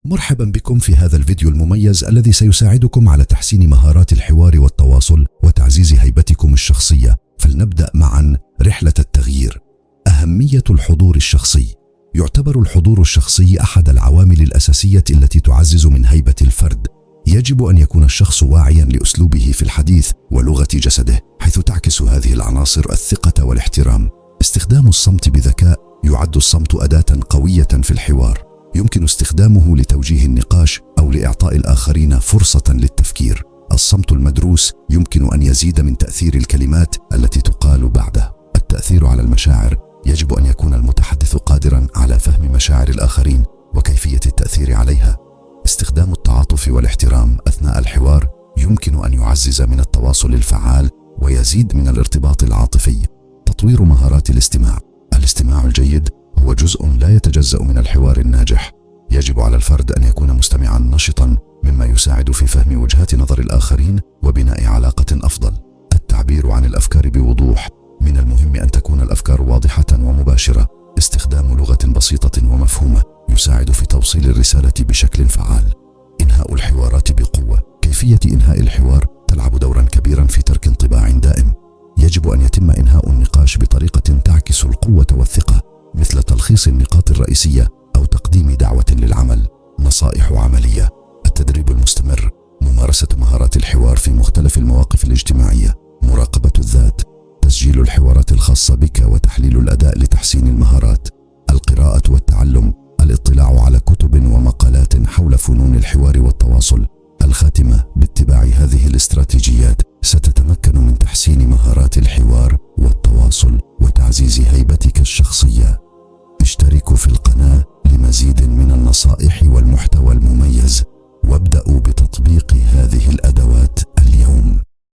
مرحبا بكم في هذا الفيديو المميز الذي سيساعدكم على تحسين مهارات الحوار والتواصل وتعزيز هيبتكم الشخصية. فلنبدأ معا رحلة التغيير. أهمية الحضور الشخصي. يعتبر الحضور الشخصي أحد العوامل الأساسية التي تعزز من هيبة الفرد. يجب أن يكون الشخص واعيا لأسلوبه في الحديث ولغة جسده، حيث تعكس هذه العناصر الثقة والاحترام. استخدام الصمت بذكاء. يعد الصمت أداة قوية في الحوار، يمكن استخدامه لتوجيه النقاش أو لإعطاء الآخرين فرصة للتفكير. الصمت المدروس يمكن أن يزيد من تأثير الكلمات التي تقال بعده. التأثير على المشاعر. يجب أن يكون المتحدث قادرا على فهم مشاعر الآخرين وكيفية التأثير عليها. استخدام التعاطف والاحترام أثناء الحوار يمكن أن يعزز من التواصل الفعال ويزيد من الارتباط العاطفي. تطوير مهارات الاستماع. الاستماع الجيد هو جزء لا يتجزأ من الحوار الناجح. يجب على الفرد أن يكون مستمعا نشطا، مما يساعد في فهم وجهات نظر الآخرين وبناء علاقة أفضل. التعبير عن الأفكار بوضوح. من المهم أن تكون الأفكار واضحة ومباشرة. استخدام لغة بسيطة ومفهومة يساعد في توصيل الرسالة بشكل فعال. إنهاء الحوارات بقوة. كيفية إنهاء الحوار تلعب دورا كبيرا في ترك انطباع دائم. يجب أن يتم إنهاء النقاش بطريقة تعكس القوة والثقة، مثل تلخيص النقاط الرئيسية أو تقديم دعوة للعمل. نصائح عملية. التدريب المستمر. ممارسة مهارات الحوار في مختلف المواقف الاجتماعية. مراقبة الذات. تسجيل الحوارات الخاصة بك وتحليل الأداء لتحسين المهارات. القراءة والتعلم. الاطلاع على كتب ومقالات حول فنون الحوار والتواصل. الخاتمة. باتباع هذه الاستراتيجيات ستتمكن من تحسين مهارات الحوار والتواصل وتعزيز هيبتك الشخصية. اشتركوا في القناة لمزيد من النصائح والمحتوى.